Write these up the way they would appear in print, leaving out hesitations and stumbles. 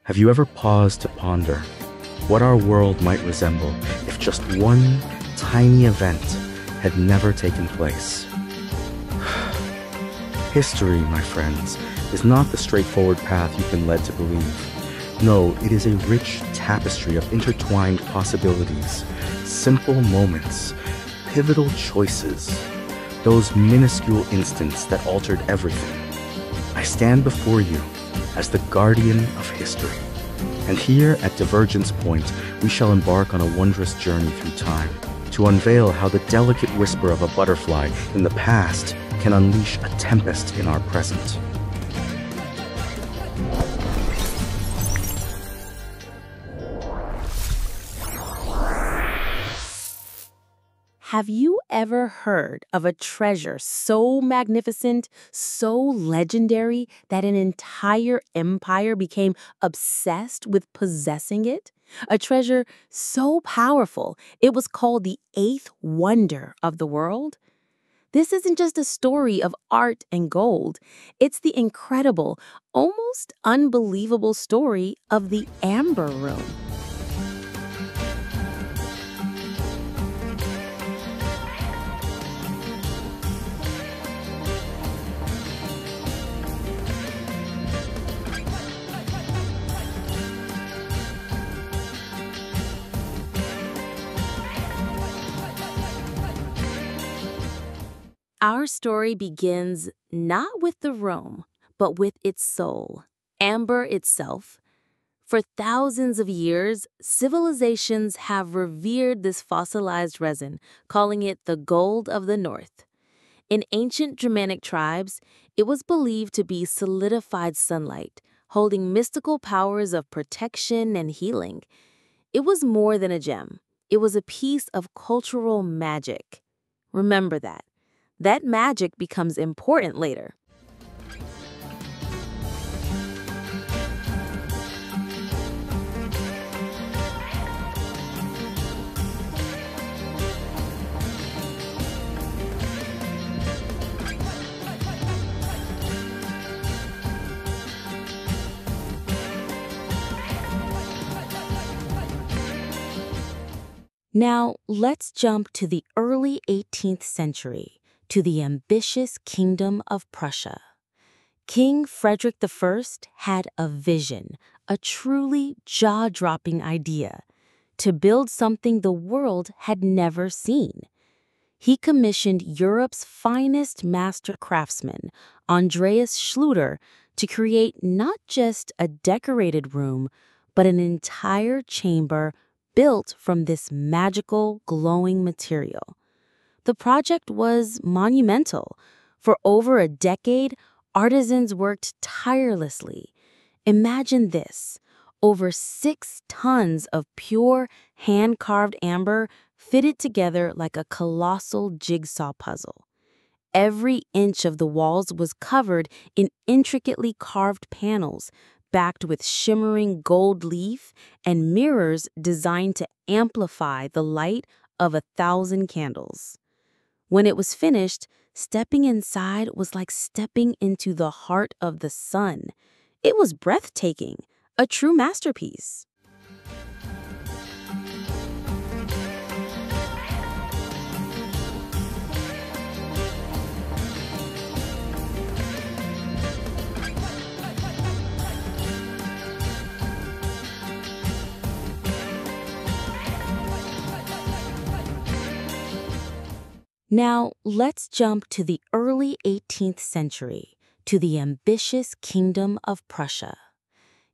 Have you ever paused to ponder what our world might resemble if just one tiny event had never taken place? History, my friends, is not the straightforward path you've been led to believe. No, it is a rich tapestry of intertwined possibilities, simple moments, pivotal choices, those minuscule instants that altered everything. I stand before you as the guardian of history. And here at Divergence Point, we shall embark on a wondrous journey through time to unveil how the delicate whisper of a butterfly in the past can unleash a tempest in our present. Have you ever heard of a treasure so magnificent, so legendary, that an entire empire became obsessed with possessing it? A treasure so powerful, it was called the eighth wonder of the world? This isn't just a story of art and gold. It's the incredible, almost unbelievable story of the Amber Room. Our story begins not with the room, but with its soul, amber itself. For thousands of years, civilizations have revered this fossilized resin, calling it the gold of the north. In ancient Germanic tribes, it was believed to be solidified sunlight, holding mystical powers of protection and healing. It was more than a gem. It was a piece of cultural magic. Remember that. That magic becomes important later. Now, let's jump to the early 18th century, to the ambitious kingdom of Prussia. King Frederick I had a vision, a truly jaw-dropping idea, to build something the world had never seen. He commissioned Europe's finest master craftsman, Andreas Schluter, to create not just a decorated room, but an entire chamber built from this magical, glowing material. The project was monumental. For over a decade, artisans worked tirelessly. Imagine this: over 6 tons of pure, hand-carved amber fitted together like a colossal jigsaw puzzle. Every inch of the walls was covered in intricately carved panels, backed with shimmering gold leaf and mirrors designed to amplify the light of 1,000 candles. When it was finished, stepping inside was like stepping into the heart of the sun. It was breathtaking, a true masterpiece. Now, let's jump to the early 18th century, to the ambitious kingdom of Prussia.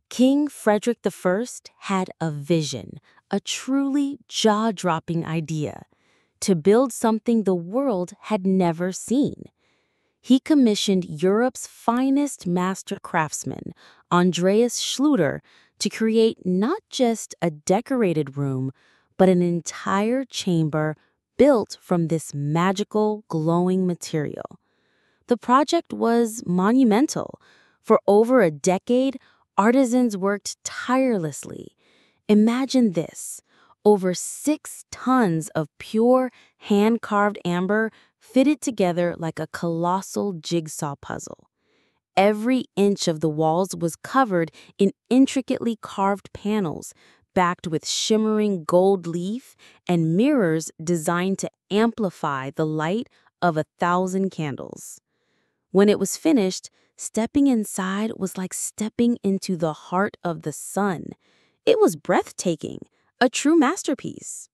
King Frederick I had a vision, a truly jaw-dropping idea, to build something the world had never seen. He commissioned Europe's finest master craftsman, Andreas Schluter, to create not just a decorated room, but an entire chamber built from this magical, glowing material. The project was monumental. For over a decade, artisans worked tirelessly. Imagine this: over 6 tons of pure, hand-carved amber fitted together like a colossal jigsaw puzzle. Every inch of the walls was covered in intricately carved panels, backed with shimmering gold leaf and mirrors designed to amplify the light of 1,000 candles. When it was finished, stepping inside was like stepping into the heart of the sun. It was breathtaking, a true masterpiece.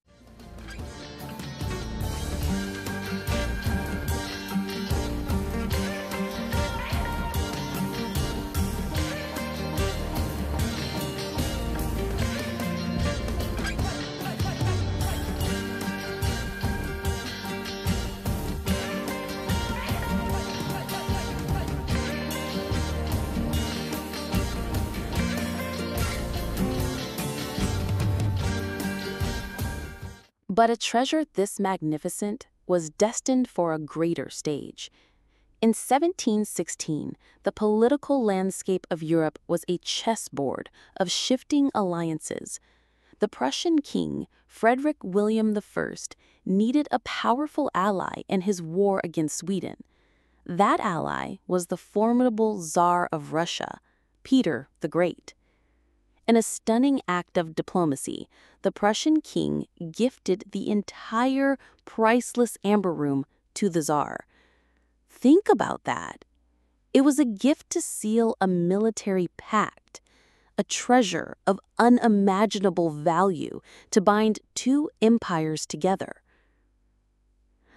But a treasure this magnificent was destined for a greater stage. In 1716, the political landscape of Europe was a chessboard of shifting alliances. The Prussian king, Frederick William I, needed a powerful ally in his war against Sweden. That ally was the formidable Tsar of Russia, Peter the Great. In a stunning act of diplomacy, the Prussian king gifted the entire priceless amber room to the Tsar. Think about that. It was a gift to seal a military pact, a treasure of unimaginable value to bind two empires together.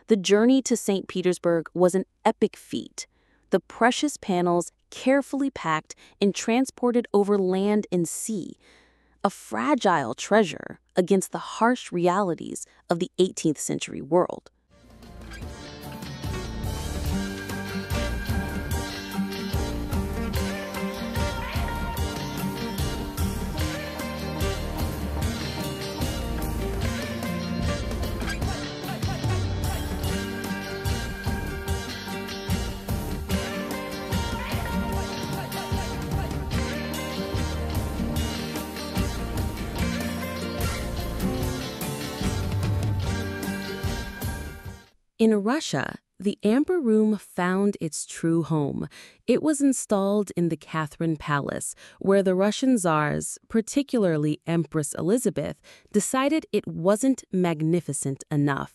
The journey to St. Petersburg was an epic feat. The precious panels carefully packed and transported over land and sea, a fragile treasure against the harsh realities of the 18th century world. In Russia, the Amber Room found its true home. It was installed in the Catherine Palace, where the Russian czars, particularly Empress Elizabeth, decided it wasn't magnificent enough.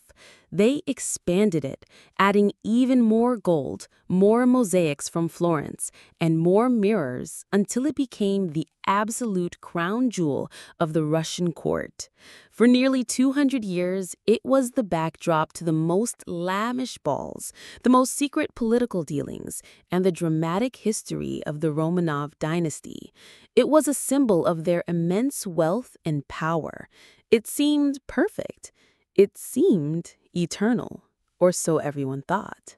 They expanded it, adding even more gold, more mosaics from Florence, and more mirrors until it became the absolute crown jewel of the Russian court. For nearly 200 years, it was the backdrop to the most lavish balls, the most secret political dealings, and the dramatic history of the Romanov dynasty. It was a symbol of their immense wealth and power. It seemed perfect. It seemed eternal, or so everyone thought.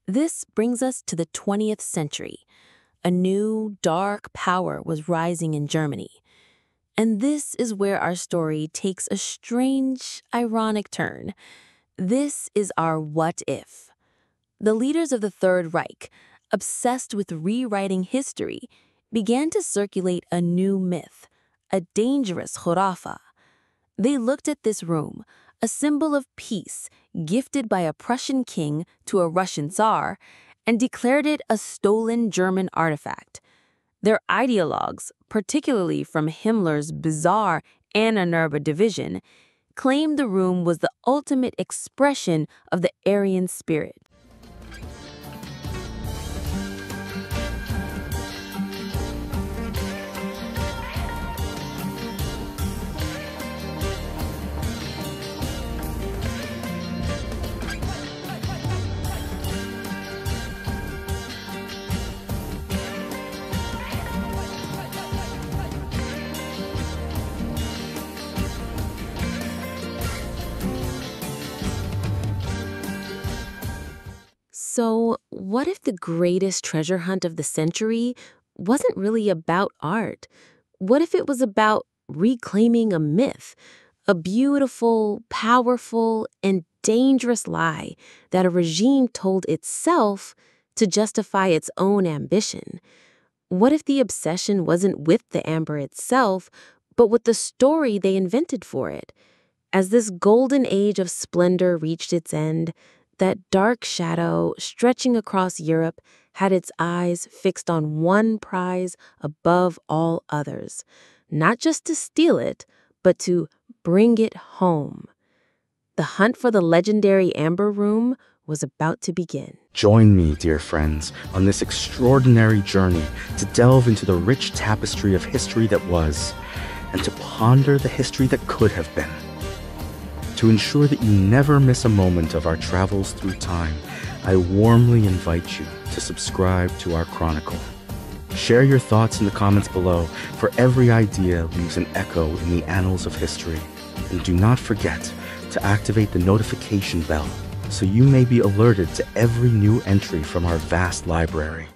This brings us to the 20th century. A new, dark power was rising in Germany. And this is where our story takes a strange, ironic turn. This is our what if. The leaders of the Third Reich, obsessed with rewriting history, began to circulate a new myth, a dangerous khurafa. They looked at this room, a symbol of peace gifted by a Prussian king to a Russian tsar, and declared it a stolen German artifact. Their ideologues, particularly from Himmler's bizarre Anna-Nerba division, claimed the room was the ultimate expression of the Aryan spirit. So, what if the greatest treasure hunt of the century wasn't really about art? What if it was about reclaiming a myth, a beautiful, powerful, and dangerous lie that a regime told itself to justify its own ambition? What if the obsession wasn't with the amber itself, but with the story they invented for it? As this golden age of splendor reached its end, that dark shadow stretching across Europe had its eyes fixed on one prize above all others, not just to steal it, but to bring it home. The hunt for the legendary Amber Room was about to begin. Join me, dear friends, on this extraordinary journey to delve into the rich tapestry of history that was, and to ponder the history that could have been. To ensure that you never miss a moment of our travels through time, I warmly invite you to subscribe to our chronicle. Share your thoughts in the comments below, for every idea leaves an echo in the annals of history. And do not forget to activate the notification bell so you may be alerted to every new entry from our vast library.